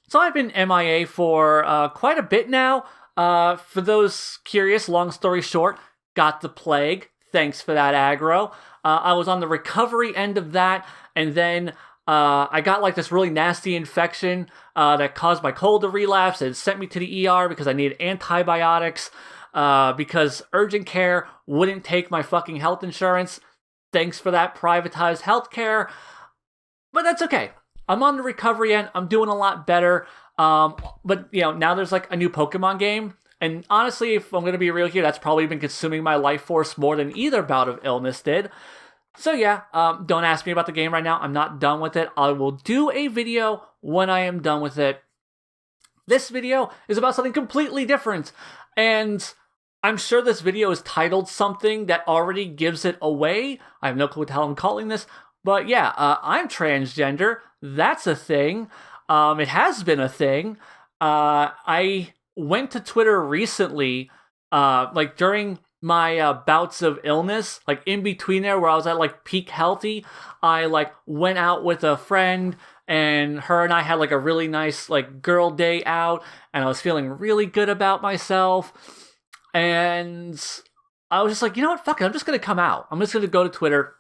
So I've been MIA for quite a bit now. For those curious, long story short, got the plague. Thanks for that aggro. I was on the recovery end of that, and then I got like this really nasty infection that caused my cold to relapse and sent me to the ER because I needed antibiotics because urgent care wouldn't take my fucking health insurance. Thanks for that privatized healthcare. But that's okay. I'm on the recovery end. I'm doing a lot better. But, now there's like a new Pokemon game. And honestly, if I'm going to be real here, that's probably been consuming my life force more than either bout of illness did. So yeah, don't ask me about the game right now. I'm not done with it. I will do a video when I am done with it. This video is about something completely different. And I'm sure this video is titled something that already gives it away. I have no clue what the hell I'm calling this. But yeah, I'm transgender. That's a thing. It has been a thing. I went to Twitter recently, like during my bouts of illness, like in between there where I was at like peak healthy. I like went out with a friend and her and I had like a really nice like girl day out and I was feeling really good about myself. And I was just like, you know what, fuck it, I'm just going to come out. I'm just going to go to Twitter.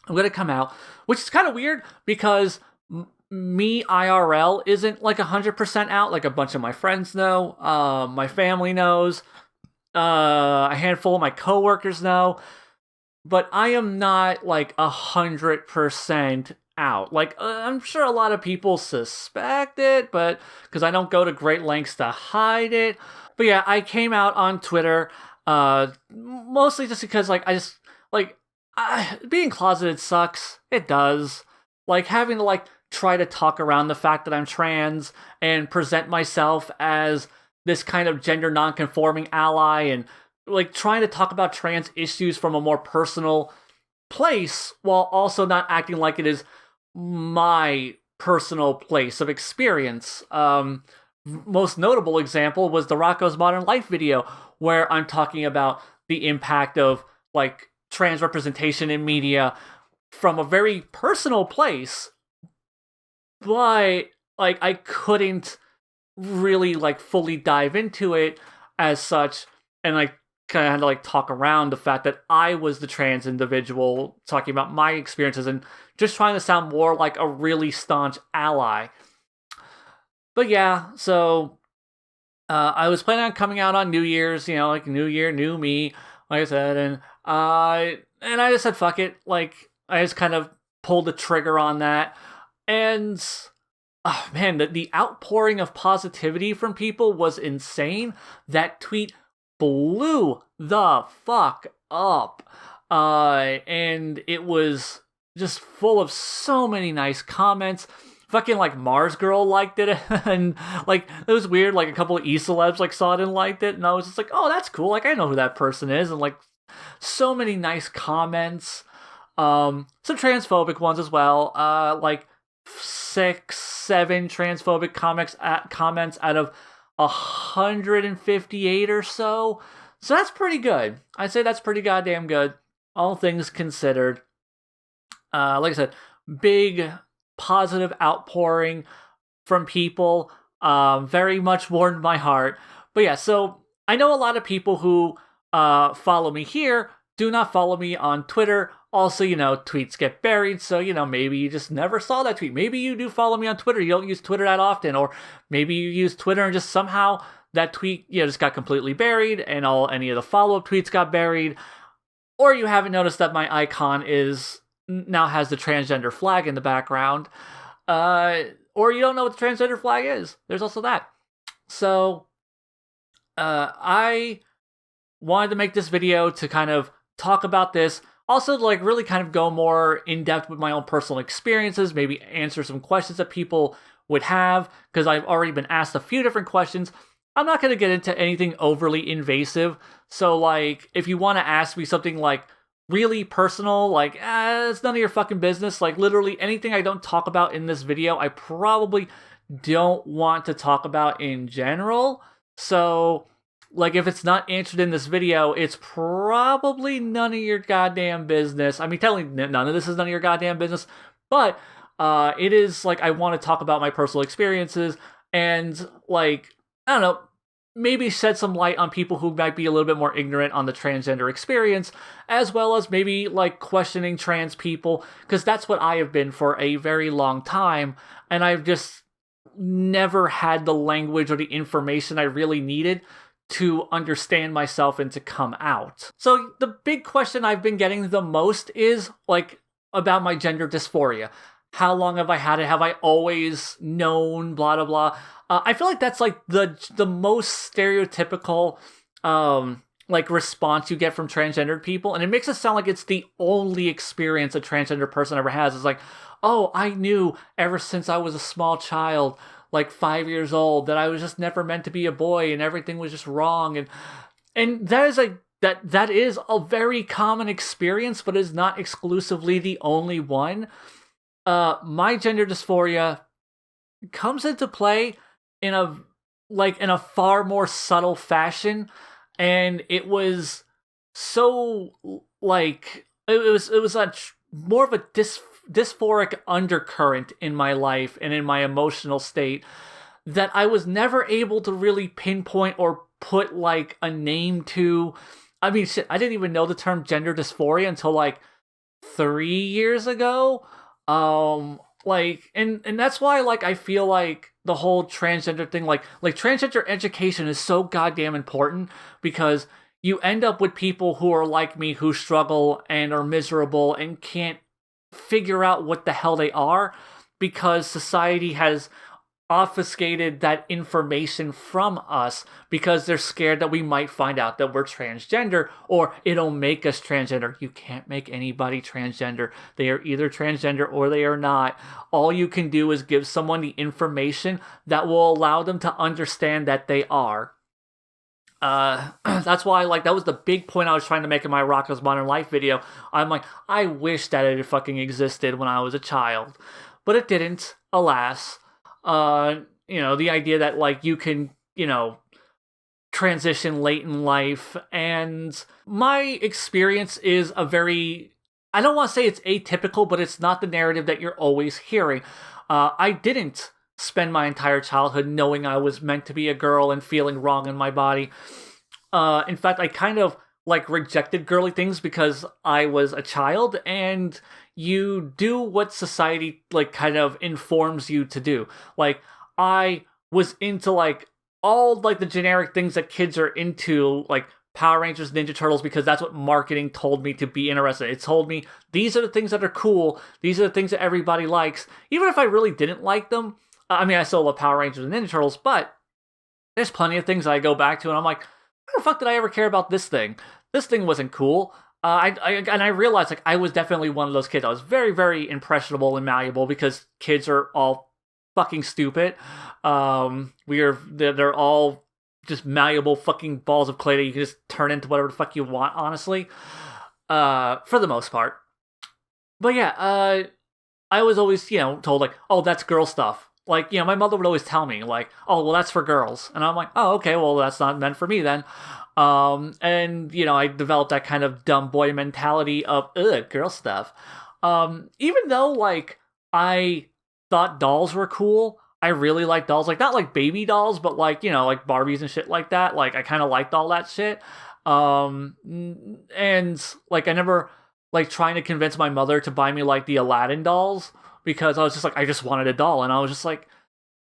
I'm going to come out, which is kind of weird because me IRL isn't like 100% out. Like a bunch of my friends know, my family knows, a handful of my coworkers know, but I am not like 100% out. Like I'm sure a lot of people suspect it, but because I don't go to great lengths to hide it. But yeah, I came out on Twitter, mostly just because like I just like being closeted sucks. It does. Like having to like try to talk around the fact that I'm trans and present myself as this kind of gender non-conforming ally and like trying to talk about trans issues from a more personal place while also not acting like it is my personal place of experience. Most notable example was the Rocco's Modern Life video where I'm talking about the impact of like trans representation in media from a very personal place, but like I couldn't really like fully dive into it as such, and like kind of had to like talk around the fact that I was the trans individual talking about my experiences and just trying to sound more like a really staunch ally. But yeah, so I was planning on coming out on New Year's, like New Year, new me, like I said, and I just said fuck it. Like I just kind of pulled the trigger on that, and oh man, the outpouring of positivity from people was insane. That tweet blew the fuck up, and it was just full of so many nice comments. Fucking like Mars Girl liked it, and like it was weird. Like a couple of e-celebs like saw it and liked it, and I was just like, oh, that's cool. Like I know who that person is, and like so many nice comments. Some transphobic ones as well. Like 6, 7 transphobic comments out of 158 or so. So that's pretty good. I'd say that's pretty goddamn good, all things considered. Like I said, big positive outpouring from people. Very much warmed my heart. But yeah, so I know a lot of people who follow me here do not follow me on Twitter. Also, tweets get buried, so, maybe you just never saw that tweet. Maybe you do follow me on Twitter. You don't use Twitter that often, or maybe you use Twitter and just somehow that tweet, just got completely buried and any of the follow-up tweets got buried. Or you haven't noticed that my icon now has the transgender flag in the background. Or you don't know what the transgender flag is. There's also that. So, I wanted to make this video to kind of talk about this. Also, to like really kind of go more in depth with my own personal experiences, maybe answer some questions that people would have, because I've already been asked a few different questions. I'm not going to get into anything overly invasive. So, like, if you want to ask me something like really personal, like, it's none of your fucking business. Like, literally anything I don't talk about in this video, I probably don't want to talk about in general. So, like, if it's not answered in this video, it's probably none of your goddamn business. I mean, technically, none of this is none of your goddamn business, but it is, like, I want to talk about my personal experiences, and like, I don't know, maybe shed some light on people who might be a little bit more ignorant on the transgender experience, as well as maybe like questioning trans people, because that's what I have been for a very long time, and I've just never had the language or the information I really needed to understand myself and to come out. So the big question I've been getting the most is like about my gender dysphoria. How long have I had it? Have I always known? Blah blah blah. I feel like that's like the most stereotypical like response you get from transgendered people, and it makes it sound like it's the only experience a transgender person ever has. It's like, oh, I knew ever since I was a small child, like 5 years old, that I was just never meant to be a boy, and everything was just wrong, and that is like that is a very common experience, but is not exclusively the only one. My gender dysphoria comes into play in a far more subtle fashion, and it was so like it was a more of a dysphoric undercurrent in my life and in my emotional state that I was never able to really pinpoint or put like a name to. I mean, shit, I didn't even know the term gender dysphoria until like 3 years ago. Like, and that's why, like, I feel like the whole transgender thing, like transgender education is so goddamn important, because you end up with people who are like me, who struggle and are miserable and can't figure out what the hell they are, because society has obfuscated that information from us, because they're scared that we might find out that we're transgender, or it'll make us transgender. You can't make anybody transgender. They are either transgender or they are not. All you can do is give someone the information that will allow them to understand that they are. That's why, like, that was the big point I was trying to make in my Rocko's Modern Life video. I'm like, I wish that it fucking existed when I was a child, but it didn't, alas. The idea that like you can, transition late in life, and my experience is a very, I don't want to say it's atypical, but it's not the narrative that you're always hearing. I didn't spend my entire childhood knowing I was meant to be a girl and feeling wrong in my body. In fact, I kind of like rejected girly things because I was a child, and you do what society like kind of informs you to do. Like, I was into like all like the generic things that kids are into, like Power Rangers, Ninja Turtles, because that's what marketing told me to be interested in. It told me these are the things that are cool, these are the things that everybody likes, even if I really didn't like them. I mean, I still love Power Rangers and Ninja Turtles, but there's plenty of things I go back to, and I'm like, why the fuck did I ever care about this thing? This thing wasn't cool. I realized like I was definitely one of those kids. I was very, very impressionable and malleable, because kids are all fucking stupid. They're all just malleable fucking balls of clay that you can just turn into whatever the fuck you want, honestly. For the most part. But yeah, I was always, told like, oh, that's girl stuff. Like, my mother would always tell me, like, oh, well, that's for girls. And I'm like, oh, okay, well, that's not meant for me then. And, I developed that kind of dumb boy mentality of, ugh, girl stuff. Even though, like, I thought dolls were cool, I really liked dolls. Like, not like baby dolls, but like, like Barbies and shit like that. Like, I kind of liked all that shit. And, like, I never, like, trying to convince my mother to buy me, like, the Aladdin dolls, because I was just like, I just wanted a doll, and I was just like,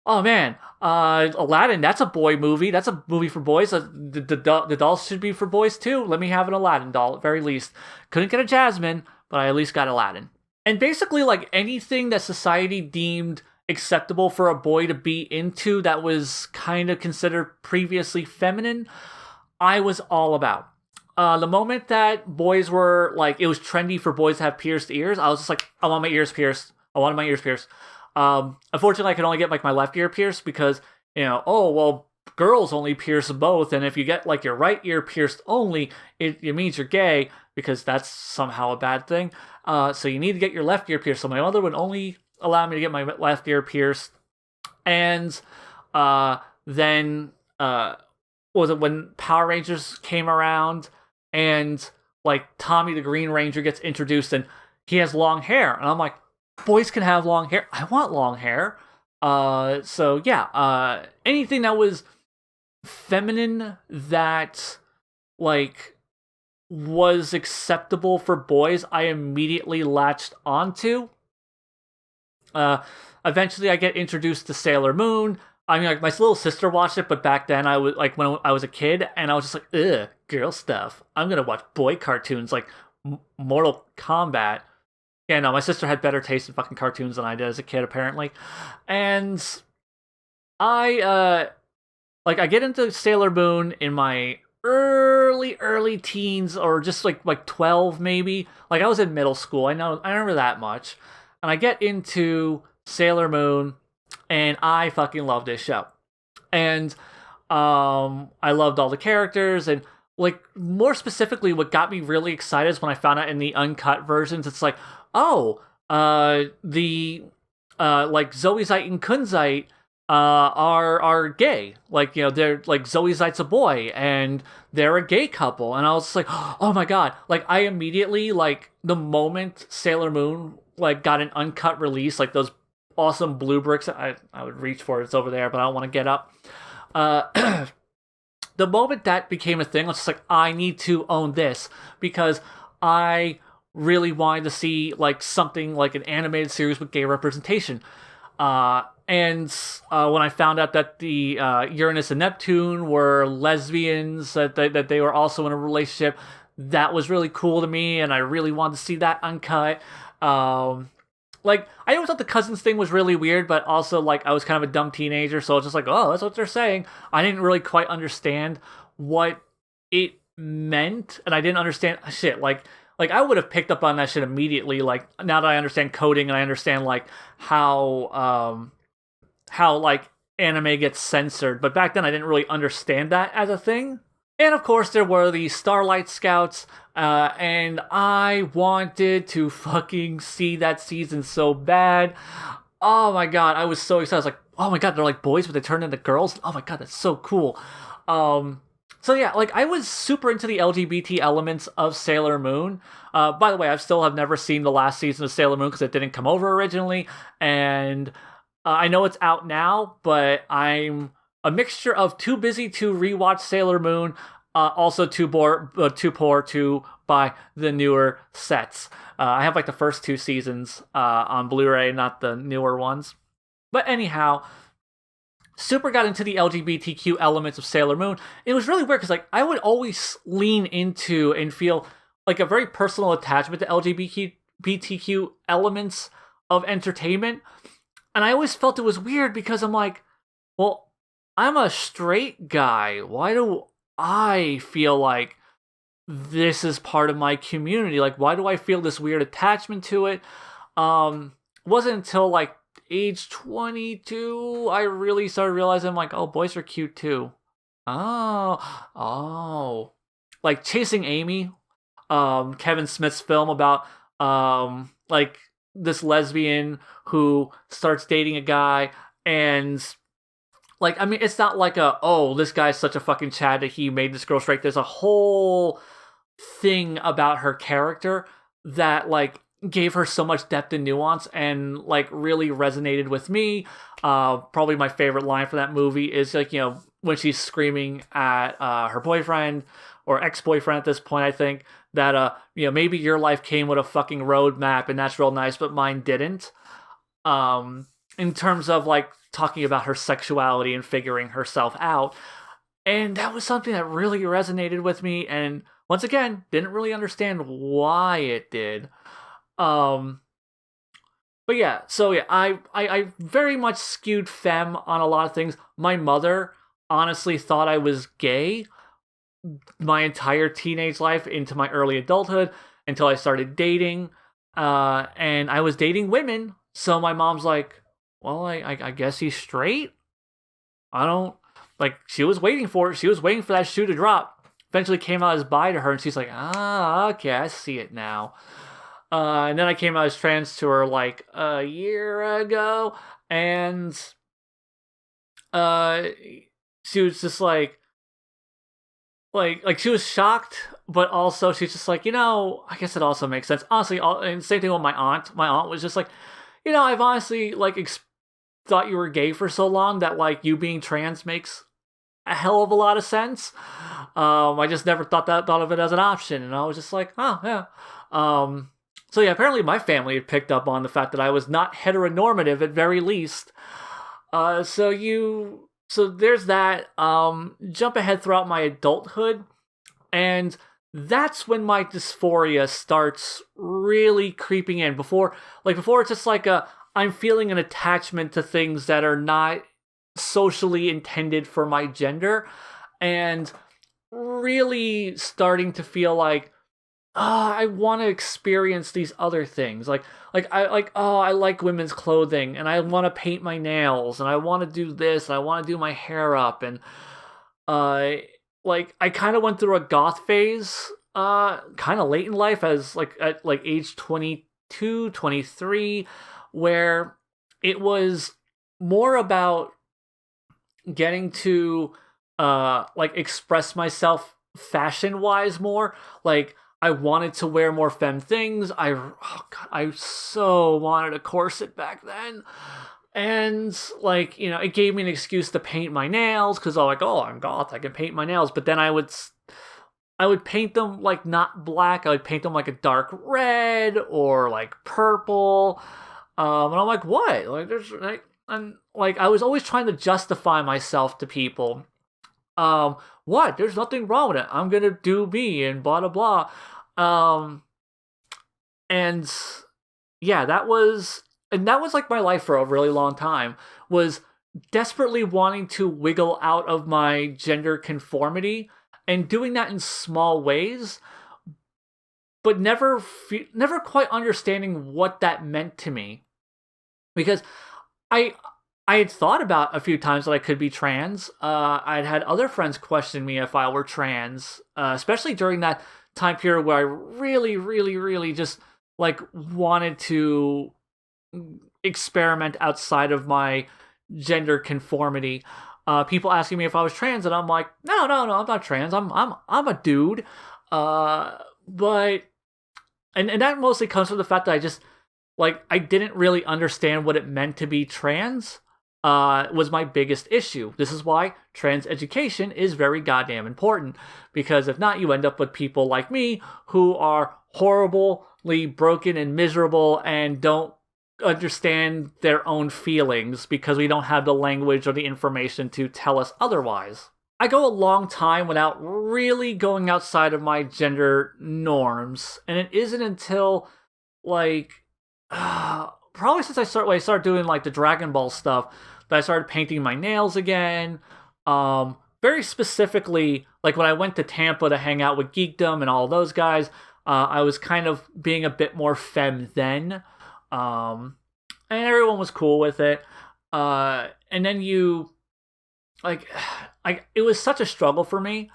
oh man, Aladdin, that's a boy movie, that's a movie for boys, the dolls should be for boys too, let me have an Aladdin doll at very least. Couldn't get a Jasmine, but I at least got Aladdin. And basically, like, anything that society deemed acceptable for a boy to be into that was kind of considered previously feminine, I was all about. The moment that boys were, like, it was trendy for boys to have pierced ears, I was just like, I want my ears pierced. I wanted my ears pierced. Unfortunately, I could only get like my left ear pierced, because, oh, well, girls only pierce both, and if you get like your right ear pierced only, it means you're gay, because that's somehow a bad thing. So you need to get your left ear pierced. So my mother would only allow me to get my left ear pierced. And then was it when Power Rangers came around, and like Tommy the Green Ranger gets introduced, and he has long hair, and I'm like, boys can have long hair. I want long hair. So yeah, anything that was feminine that like was acceptable for boys, I immediately latched onto. Uh, Eventually, I get introduced to Sailor Moon. I mean, like my little sister watched it, but back then I was like when I was a kid, and I was just like, ugh, girl stuff. I'm gonna watch boy cartoons like Mortal Kombat. Yeah, no, my sister had better taste in fucking cartoons than I did as a kid, apparently. And I I get into Sailor Moon in my early teens, or just like 12 maybe. Like I was in middle school. I remember that much. And I get into Sailor Moon, and I fucking love this show. And I loved all the characters, and like more specifically what got me really excited is when I found out in the uncut versions, it's like, oh, the like Zoe and Kunzite are gay. Like, they're like Zoe Zeit's a boy and they're a gay couple. And I was just like, oh my god. Like I immediately, like the moment Sailor Moon like got an uncut release, like those awesome blue bricks, I would reach for it, it's over there, but I don't want to get up. The moment that became a thing, I was just like, I need to own this, because I really wanted to see like something like an animated series with gay representation. And when I found out that the Uranus and Neptune were lesbians, that they were also in a relationship, that was really cool to me, and I really wanted to see that uncut. Like, I always thought the cousins thing was really weird, but also, like, I was kind of a dumb teenager, so I was just like, oh, that's what they're saying. I didn't really quite understand what it meant, and I didn't understand shit. Like I would have picked up on that shit immediately. Like, now that I understand coding and I understand like how like anime gets censored, but back then I didn't really understand that as a thing. And of course, there were the Starlight Scouts, and I wanted to fucking see that season so bad. Oh my god, I was so excited. I was like, oh my god, they're like boys, but they turn into girls. Oh my god, that's so cool. So yeah, like I was super into the LGBT elements of Sailor Moon. By the way, I still have never seen the last season of Sailor Moon because it didn't come over originally, and I know it's out now, but I'm a mixture of too busy to rewatch Sailor Moon, also too poor to buy the newer sets. I have like the first two seasons on Blu-ray, not the newer ones. But anyhow, super got into the LGBTQ elements of Sailor Moon. It was really weird because like I would always lean into and feel like a very personal attachment to LGBTQ elements of entertainment. And I always felt it was weird because I'm like, well, I'm a straight guy. Why do I feel like this is part of my community? Like, why do I feel this weird attachment to it? Wasn't until like age 22 I really started realizing, like, oh, boys are cute too. Oh, like Chasing Amy, Kevin Smith's film about like this lesbian who starts dating a guy, and like, I mean, it's not like oh, this guy's such a fucking Chad that he made this girl straight. There's a whole thing about her character that like gave her so much depth and nuance, and like really resonated with me. Probably my favorite line for that movie is like, when she's screaming at her boyfriend or ex-boyfriend at this point, I think, that maybe your life came with a fucking roadmap and that's real nice, but mine didn't. In terms of like talking about her sexuality and figuring herself out. And that was something that really resonated with me, and once again, didn't really understand why it did. But yeah, so yeah, I very much skewed femme on a lot of things. My mother honestly thought I was gay my entire teenage life into my early adulthood, until I started dating. And I was dating women, so my mom's like, well, I guess he's straight? I don't... Like, she was waiting for it. She was waiting for that shoe to drop. Eventually came out as bi to her, and she's like, okay, I see it now. And then I came out as trans to her like a year ago, and she was just like she was shocked, but also she's just like, I guess it also makes sense. Honestly, and same thing with my aunt. My aunt was just like, I've honestly like thought you were gay for so long that like you being trans makes a hell of a lot of sense. I just never thought of it as an option, and I was just like, oh yeah. So yeah, apparently my family had picked up on the fact that I was not heteronormative at very least. So there's that. Jump ahead throughout my adulthood, and that's when my dysphoria starts really creeping in. Before it's just like I'm feeling an attachment to things that are not socially intended for my gender, and really starting to feel like, I want to experience these other things. I like women's clothing, and I want to paint my nails, and I want to do this, and I want to do my hair up, and I kind of went through a goth phase, kind of late in life, as at age 22, 23, where it was more about getting to express myself fashion wise more. Like, I wanted to wear more femme things. I so wanted a corset back then. And it gave me an excuse to paint my nails, because I'm goth, I can paint my nails. But then I would paint them not black. I would paint them like a dark red or like purple. And I'm like, what? I was always trying to justify myself to people. What? There's nothing wrong with it. I'm gonna do me and blah blah blah. And yeah, that was like my life for a really long time, was desperately wanting to wiggle out of my gender conformity, and doing that in small ways, but never quite understanding what that meant to me. Because I had thought about a few times that I could be trans. I'd had other friends question me if I were trans, especially during that time period where I really, really, really just wanted to experiment outside of my gender conformity. People asking me if I was trans, and I'm like, no, I'm not trans. I'm a dude. But that mostly comes from the fact that I just I didn't really understand what it meant to be trans. Was my biggest issue. This is why trans education is very goddamn important, because if not, you end up with people like me who are horribly broken and miserable and don't understand their own feelings because we don't have the language or the information to tell us otherwise. I go a long time without really going outside of my gender norms, and it isn't until probably since I started doing the Dragon Ball stuff that I started painting my nails again. Very specifically, when I went to Tampa to hang out with Geekdom and all those guys, I was kind of being a bit more femme then. And everyone was cool with it. And then it was such a struggle for me,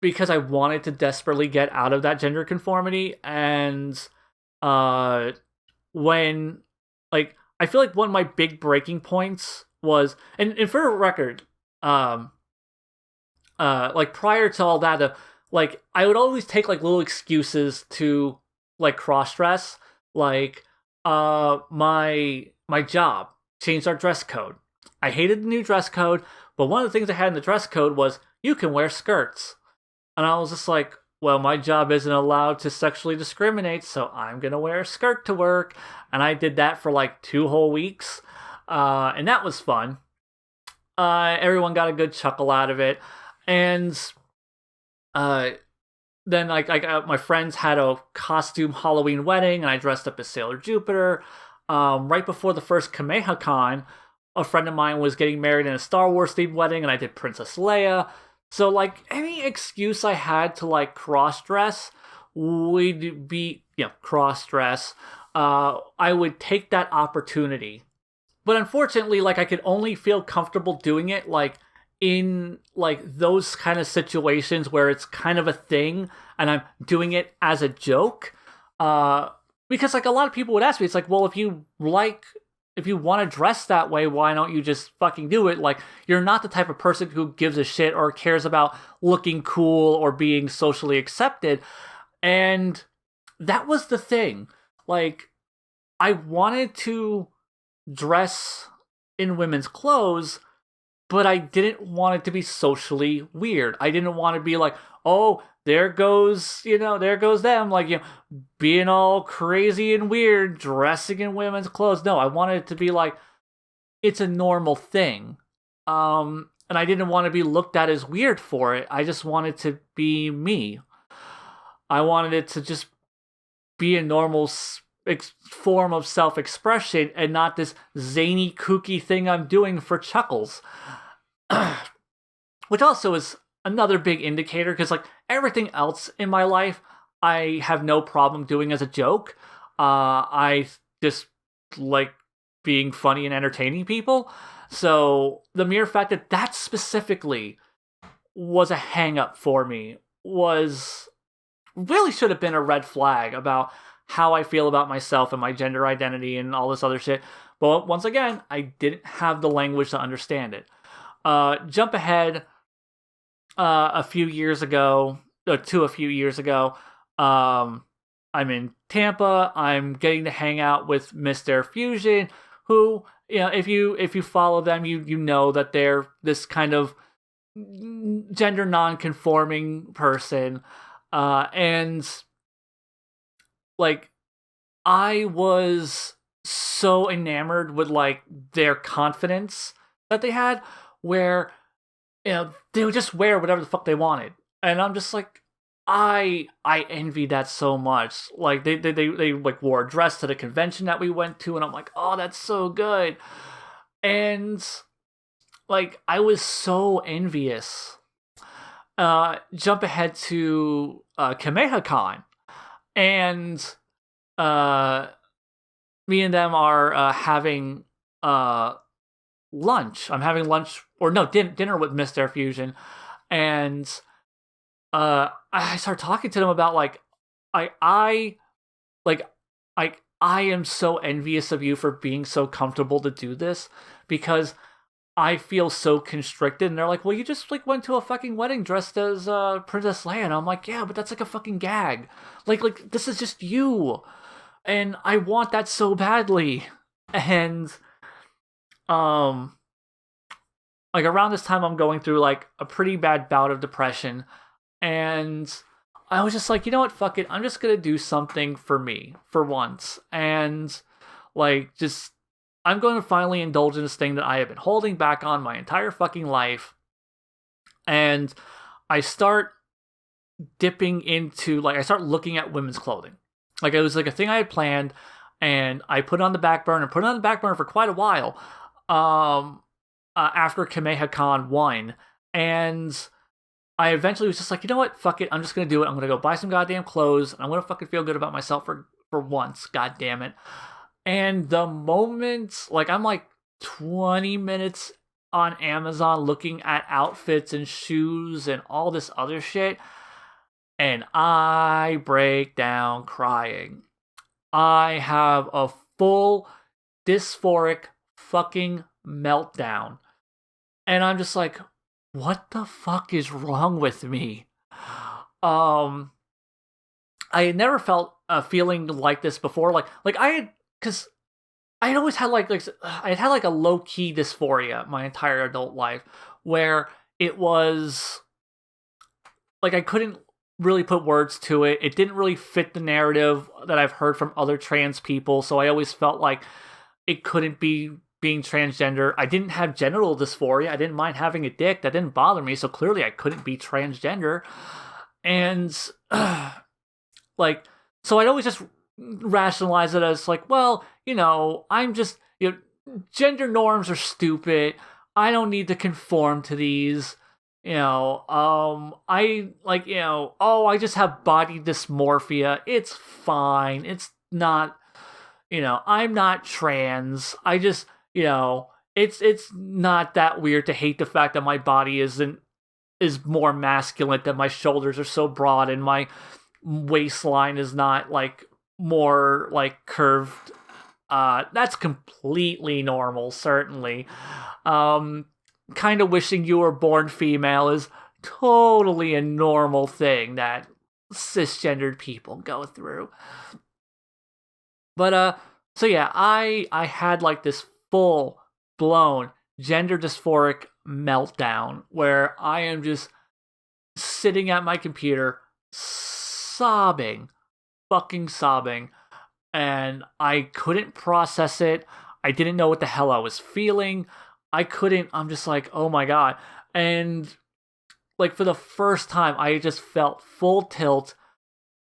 because I wanted to desperately get out of that gender conformity. And when I feel like one of my big breaking points was, and for the record, prior to all that, I would always take little excuses to cross dress. My job changed our dress code. I hated the new dress code, but one of the things I had in the dress code was you can wear skirts. And I was just like, well, my job isn't allowed to sexually discriminate, so I'm gonna wear a skirt to work. And I did that for 2 whole weeks. And that was fun. Everyone got a good chuckle out of it. And then my friends had a costume Halloween wedding, and I dressed up as Sailor Jupiter. Right before the first KamehaCon, a friend of mine was getting married in a Star Wars themed wedding, and I did Princess Leia. So any excuse I had to cross dress would be cross dress. I would take that opportunity. But unfortunately, I could only feel comfortable doing it in those kind of situations where it's kind of a thing and I'm doing it as a joke. Because a lot of people would ask me, it's well, if you want to dress that way, why don't you just fucking do it? You're not the type of person who gives a shit or cares about looking cool or being socially accepted. And that was the thing. I wanted to dress in women's clothes, but I didn't want it to be socially weird. I didn't want to be like, oh, there goes, there goes them, like, being all crazy and weird, dressing in women's clothes. No, I wanted it to be like, it's a normal thing. And I didn't want to be looked at as weird for it. I just wanted to be me. I wanted it to just be a normal form of self-expression and not this zany, kooky thing I'm doing for chuckles. Which also is another big indicator, because like everything else in my life, I have no problem doing as a joke. I just like being funny and entertaining people. So the mere fact that that specifically was a hang up for me was really should have been a red flag about how I feel about myself and my gender identity and all this other shit. But once again, I didn't have the language to understand it. Jump ahead a few years ago. I'm in Tampa. I'm getting to hang out with Mr. Fusion, who, if you follow them, you know that they're this kind of gender non-conforming person. And like, I was so enamored with like their confidence that they had, where they would just wear whatever the fuck they wanted, and I'm just like, I envy that so much. Like they like wore a dress to the convention that we went to, and I'm like, oh, that's so good. And like, I was so envious. Jump ahead to KamehaCon, and me and them are having lunch. I'm having lunch, or no, dinner with Mr. Fusion, and I start talking to them about like, I am so envious of you for being so comfortable to do this, because I feel so constricted. And they're like, well, you just like went to a fucking wedding dressed as Princess Leia. And I'm like, yeah, but that's like a fucking gag. Like this is just you. And I want that so badly. And like around this time, I'm going through like a pretty bad bout of depression. And I was just like, you know what, fuck it. I'm just gonna do something for me for once. And like, just, I'm going to finally indulge in this thing that I have been holding back on my entire fucking life. And I start dipping into, like, I start looking at women's clothing. Like, it was like a thing I had planned, and I put it on the back burner, for quite a while. After KamehaCon 1. And I eventually was just like, you know what, fuck it, I'm just gonna do it. I'm gonna go buy some goddamn clothes, and I'm gonna fucking feel good about myself for once, god damn it. And the moment, like, I'm like 20 minutes on Amazon looking at outfits and shoes and all this other shit, and I break down crying. I have a full dysphoric fucking meltdown. And I'm just like, what the fuck is wrong with me? I had never felt a feeling like this before. Like I had, because I had always had I had like a low key dysphoria my entire adult life, where it was like I couldn't really put words to it. It didn't really fit the narrative that I've heard from other trans people, so I always felt like it couldn't be being transgender. I didn't have genital dysphoria. I didn't mind having a dick. That didn't bother me, so clearly I couldn't be transgender. And like, so I'd always just rationalize it as like, well, I'm just, gender norms are stupid. I don't need to conform to these. I like, I just have body dysmorphia. It's fine. It's not, I'm not trans. I just, it's not that weird to hate the fact that my body is more masculine, that my shoulders are so broad and my waistline is not like more like curved. That's completely normal, certainly. Kind of wishing you were born female is totally a normal thing that cisgendered people go through. But so yeah, I had like this full blown gender dysphoric meltdown where I am just sitting at my computer sobbing, fucking sobbing, and I couldn't process it. I didn't know what the hell I was feeling. I'm just like, oh my god. And like for the first time, I just felt full tilt,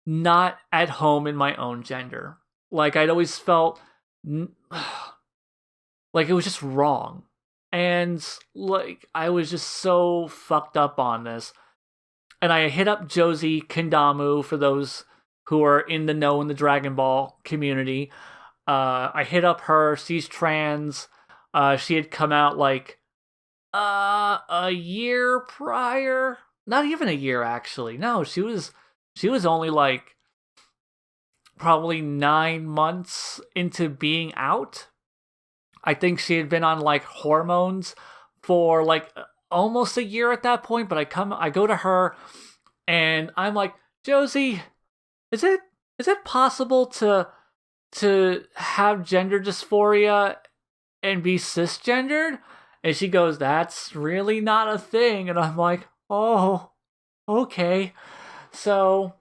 not at home in my own gender. Like I'd always felt like it was just wrong. And like I was just so fucked up on this. And I hit up Josie Kendamu for those who are in the know in the Dragon Ball community. I hit up her. She's trans. She had come out like a year prior. Not even a year, actually. No, she was only like probably 9 months into being out. I think she had been on like hormones for like almost a year at that point. But I go to her, and I'm like, Josie, is it possible to have gender dysphoria and be cisgendered? And she goes, that's really not a thing. And I'm like, oh, okay. So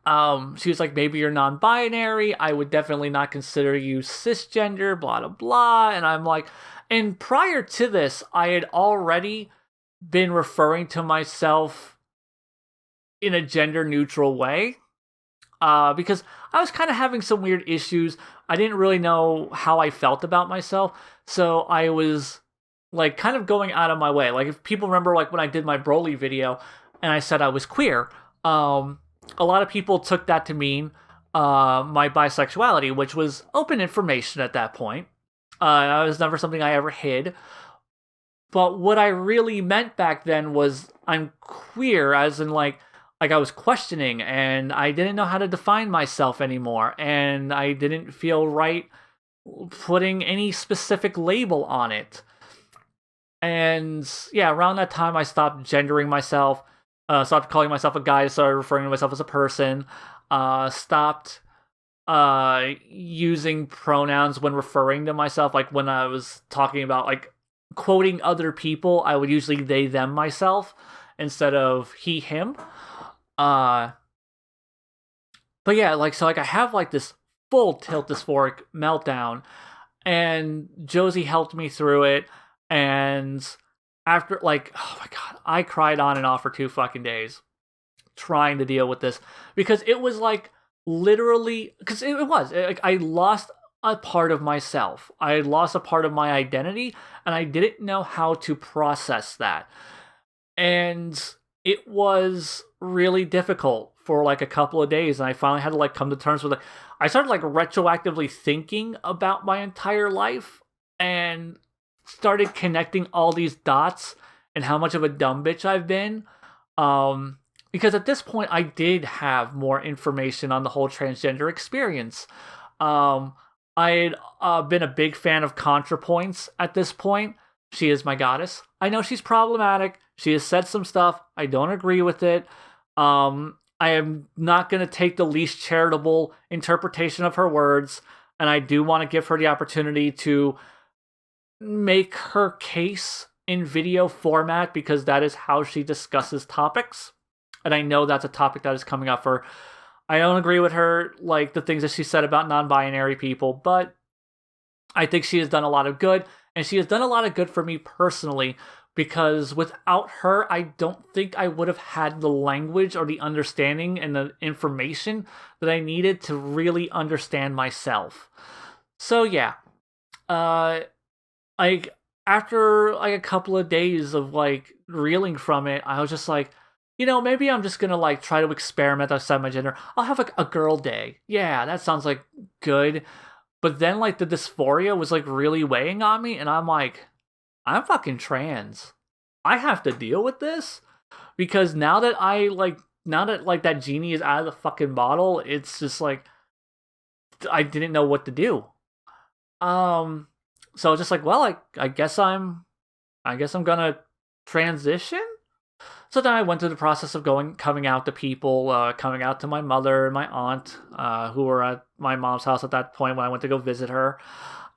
she was like, maybe you're non-binary. I would definitely not consider you cisgender, blah, blah, blah. And I'm like, and prior to this, I had already been referring to myself in a gender-neutral way. Because I was kind of having some weird issues. I didn't really know how I felt about myself. So I was like kind of going out of my way. Like if people remember like when I did my Broly video and I said I was queer, a lot of people took that to mean my bisexuality, which was open information at that point. It was never something I ever hid. But what I really meant back then was I'm queer, as in like I was questioning, and I didn't know how to define myself anymore, and I didn't feel right putting any specific label on it. And yeah, around that time I stopped gendering myself, stopped calling myself a guy, started referring to myself as a person, stopped using pronouns when referring to myself. Like when I was talking about like quoting other people, I would usually they them myself instead of he him. But yeah, like so like I have like this full tilt dysphoric meltdown, and Josie helped me through it. And after like, oh my god, I cried on and off for 2 fucking days trying to deal with this, because it was like literally, because it was like I lost a part of myself. I lost a part of my identity, and I didn't know how to process that. And it was really difficult for like a couple of days, and I finally had to like come to terms with it. I started like retroactively thinking about my entire life and started connecting all these dots and how much of a dumb bitch I've been. Because at this point I did have more information on the whole transgender experience. I had been a big fan of ContraPoints at this point. She is my goddess. I know she's problematic. She has said some stuff. I don't agree with it. I am not going to take the least charitable interpretation of her words, and I do want to give her the opportunity to make her case in video format, because that is how she discusses topics. And I know that's a topic that is coming up for her. I don't agree with her, like the things that she said about non-binary people, but I think she has done a lot of good, and she has done a lot of good for me personally, because without her, I don't think I would have had the language or the understanding and the information that I needed to really understand myself. So yeah, like after like a couple of days of like reeling from it, I was just like, you know, maybe I'm just gonna like try to experiment outside my gender. I'll have like a girl day. Yeah, that sounds like good. But then like the dysphoria was like really weighing on me, and I'm like, I'm fucking trans. I have to deal with this, because now that that genie is out of the fucking bottle, it's just like I didn't know what to do. So just like, well, I guess I'm gonna transition. So then I went through the process of coming out to people, coming out to my mother and my aunt, who were at my mom's house at that point when I went to go visit her.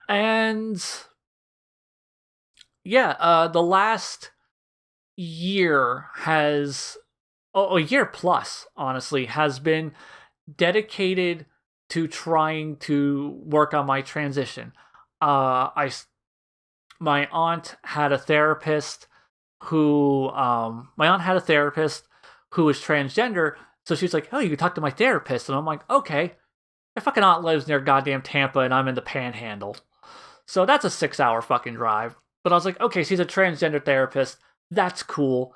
And the last year a year plus, honestly, has been dedicated to trying to work on my transition. My aunt had a therapist who was transgender. So she's like, "Oh, you can talk to my therapist," and I'm like, "Okay." My fucking aunt lives near goddamn Tampa, and I'm in the Panhandle, so that's a 6-hour fucking drive. But I was like, okay, she's a transgender therapist. That's cool.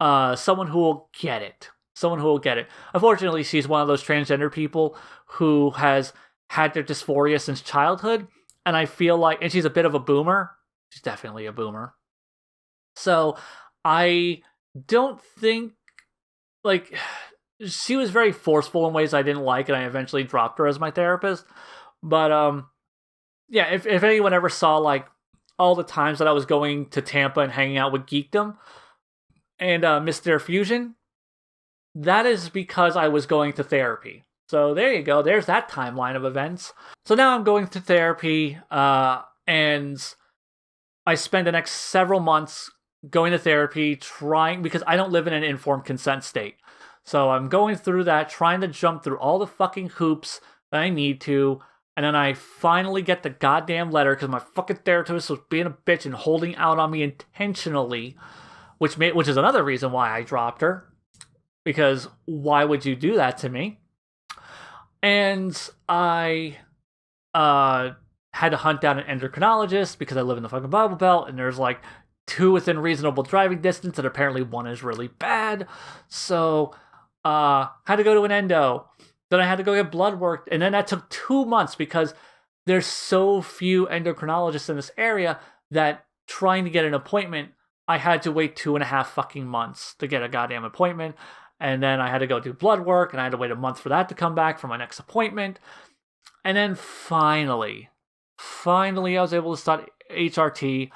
Someone who will get it. Someone who will get it. Unfortunately, she's one of those transgender people who has had their dysphoria since childhood, and I feel like, and she's a bit of a boomer. She's definitely a boomer. So I don't think, like, she was very forceful in ways I didn't like, and I eventually dropped her as my therapist. But yeah, if anyone ever saw like all the times that I was going to Tampa and hanging out with Geekdom and missed their fusion, that is because I was going to therapy. So there you go. There's that timeline of events. So now I'm going to therapy, and I spend the next several months going to therapy, trying, because I don't live in an informed consent state. So I'm going through that, trying to jump through all the fucking hoops that I need to, and then I finally get the goddamn letter because my fucking therapist was being a bitch and holding out on me intentionally, which is another reason why I dropped her. Because why would you do that to me? And I had to hunt down an endocrinologist because I live in the fucking Bible Belt, and there's like 2 within reasonable driving distance, and apparently 1 is really bad. So had to go to an endo. Then I had to go get blood work, and then that took 2 months because there's so few endocrinologists in this area that trying to get an appointment, I had to wait 2.5 fucking months to get a goddamn appointment. And then I had to go do blood work, and I had to wait a month for that to come back for my next appointment. And then finally, I was able to start HRT.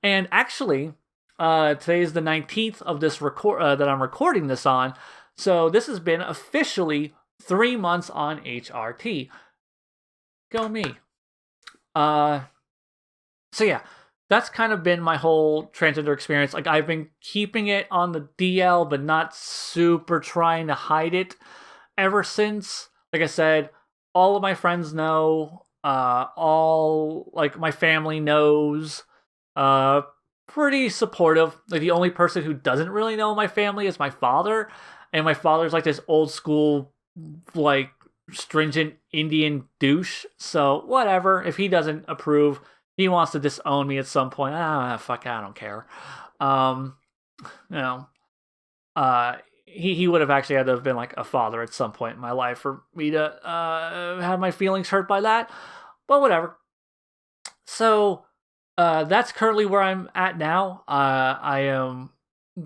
And actually, today is the 19th of this that I'm recording this on. So this has been officially 3 months on HRT. Go me. So yeah, that's kind of been my whole transgender experience. Like, I've been keeping it on the DL, but not super trying to hide it ever since. Like I said, all of my friends know, my family knows, pretty supportive. Like, the only person who doesn't really know my family is my father, and my father's like this old school, like, stringent Indian douche, so whatever. If he doesn't approve, he wants to disown me at some point, fuck, I don't care. He would have actually had to have been like a father at some point in my life for me to have my feelings hurt by that, but whatever. So that's currently where I'm at now. I am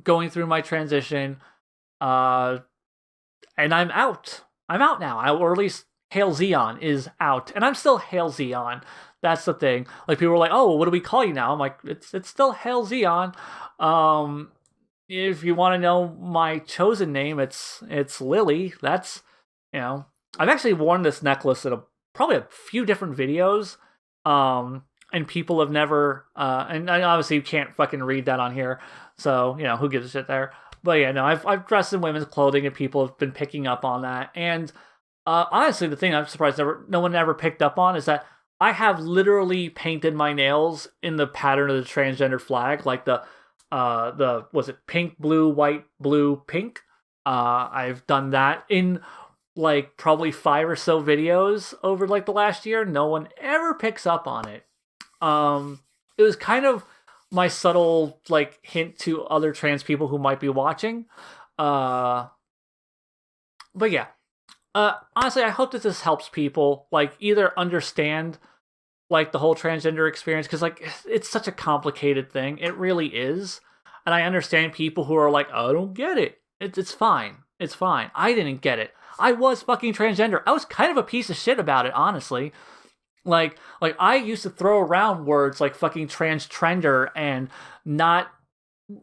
going through my transition, and I'm out. I'm out now, or at least Hail Zeon is out, and I'm still Hail Zeon. That's the thing. Like, people were like, "Oh, well, what do we call you now?" I'm like, it's still Hail Zeon. If you want to know my chosen name, it's Lily. That's, I've actually worn this necklace in probably a few different videos. And people have never, and obviously you can't fucking read that on here, so who gives a shit there. But yeah, no, I've dressed in women's clothing, and people have been picking up on that. And honestly, the thing I'm surprised no one ever picked up on is that I have literally painted my nails in the pattern of the transgender flag, like the was it pink, blue, white, blue, pink? I've done that in like probably 5 or so videos over like the last year. No one ever picks up on it. It was kind of my subtle like hint to other trans people who might be watching. But yeah. Honestly, I hope that this helps people like either understand like the whole transgender experience, because like it's such a complicated thing. It really is. And I understand people who are like, "I don't get it." It's fine. It's fine. I didn't get it. I was fucking transgender. I was kind of a piece of shit about it, honestly. Like I used to throw around words like fucking transtrender and not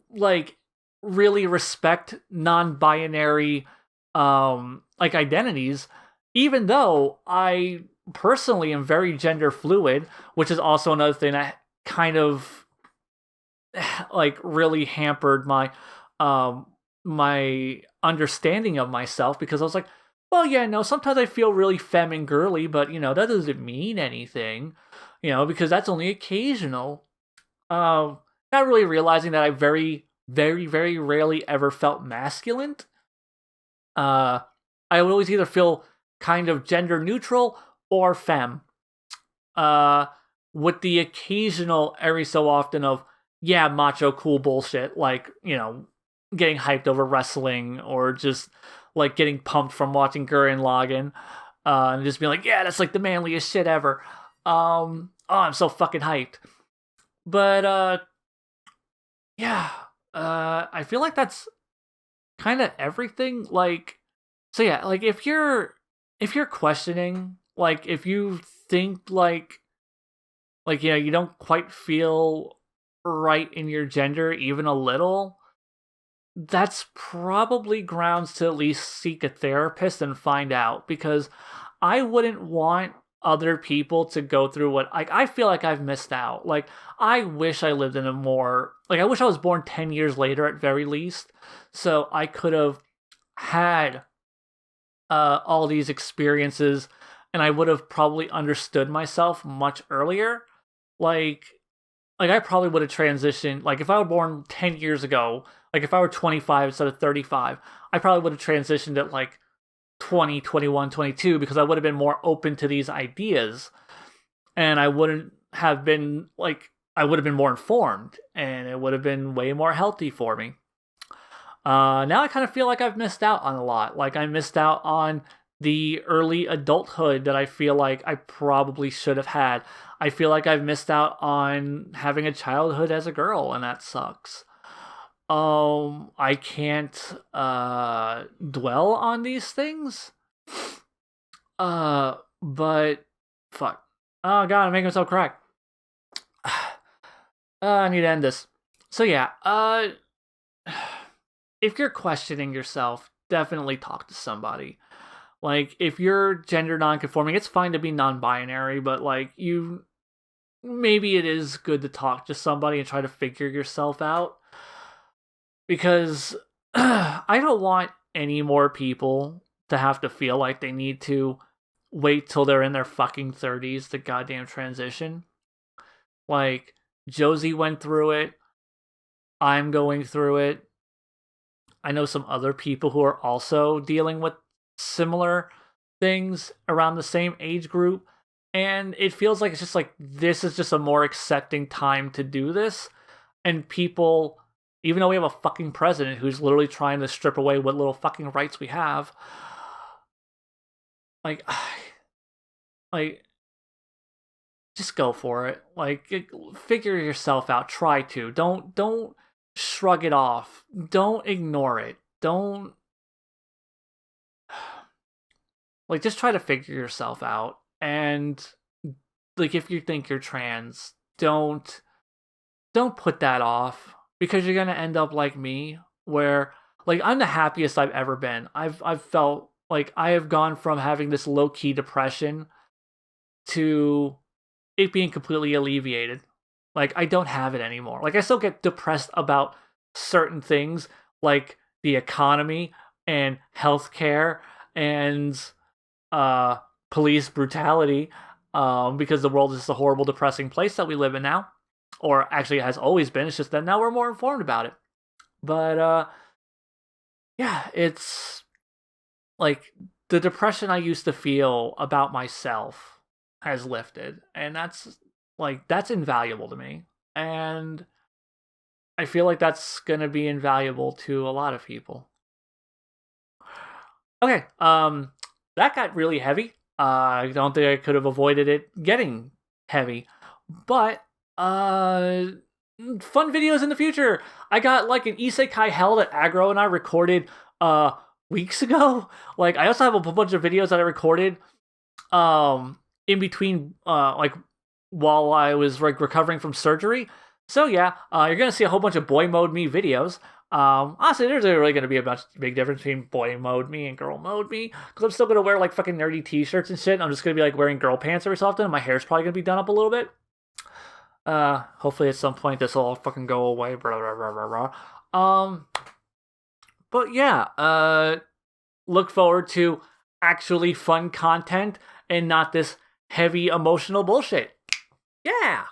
like really respect non-binary like identities, even though I personally am very gender fluid, which is also another thing that kind of like really hampered um my understanding of myself, because I was like, well, yeah, no, sometimes I feel really femme and girly, but that doesn't mean anything, because that's only occasional. Um, Not really realizing that I very, very, very rarely ever felt masculine. Uh, I would always either feel kind of gender neutral or femme. Uh, with the occasional every so often of, yeah, macho cool bullshit, like, getting hyped over wrestling, or just like getting pumped from watching Gurren Lagann, and just being like, yeah, that's like the manliest shit ever. Oh, I'm so fucking hyped. But yeah, I feel like that's kind of everything. Like, so yeah, like if you're questioning, like if you think like you don't quite feel right in your gender even a little, that's probably grounds to at least seek a therapist and find out, because I wouldn't want other people to go through what, like, I feel like I've missed out. Like, I wish I lived in a more, like, I wish I was born 10 years later at very least, so I could have had all these experiences, and I would have probably understood myself much earlier. Like, I probably would have transitioned. Like, if I were born 10 years ago, like if I were 25 instead of 35, I probably would have transitioned at like 20, 21, 22, because I would have been more open to these ideas, and I wouldn't have been like, I would have been more informed, and it would have been way more healthy for me. Now I kind of feel like I've missed out on a lot. Like, I missed out on the early adulthood that I feel like I probably should have had. I feel like I've missed out on having a childhood as a girl, and that sucks. I can't dwell on these things. But fuck. Oh god, I'm making myself cry. I need to end this. So yeah, if you're questioning yourself, definitely talk to somebody. Like, if you're gender nonconforming, it's fine to be non-binary, but like, maybe it is good to talk to somebody and try to figure yourself out, because I don't want any more people to have to feel like they need to wait till they're in their fucking 30s to goddamn transition. Like, Josie went through it. I'm going through it. I know some other people who are also dealing with similar things around the same age group. And it feels like it's just like, this is just a more accepting time to do this. And people, even though we have a fucking president who's literally trying to strip away what little fucking rights we have, like, like, just go for it. Like, figure yourself out. Try to. Don't shrug it off. Don't ignore it. Don't, like, just try to figure yourself out. And like, if you think you're trans, don't put that off, because you're gonna end up like me, where, like, I'm the happiest I've ever been. I've felt like I have gone from having this low key depression to it being completely alleviated. Like, I don't have it anymore. Like, I still get depressed about certain things, like the economy and healthcare and uh police brutality, because the world is just a horrible, depressing place that we live in now. Or actually, it has always been. It's just that now we're more informed about it. But yeah, it's like, the depression I used to feel about myself has lifted, and that's invaluable to me. And I feel like that's gonna be invaluable to a lot of people. Okay, that got really heavy. I don't think I could have avoided it getting heavy, but fun videos in the future. I got like an isekai hell that Aggro and I recorded weeks ago. Like, I also have a bunch of videos that I recorded in between, like, while I was like recovering from surgery. So yeah, you're gonna see a whole bunch of boy mode me videos. Honestly, there's really gonna be a big difference between boy mode me and girl mode me, because I'm still gonna wear like fucking nerdy t-shirts and shit. I'm just gonna be like wearing girl pants every so often, and my hair's probably gonna be done up a little bit. Hopefully at some point this will all fucking go away. Blah, blah, blah, blah, blah. But yeah, look forward to actually fun content and not this heavy emotional bullshit. Yeah!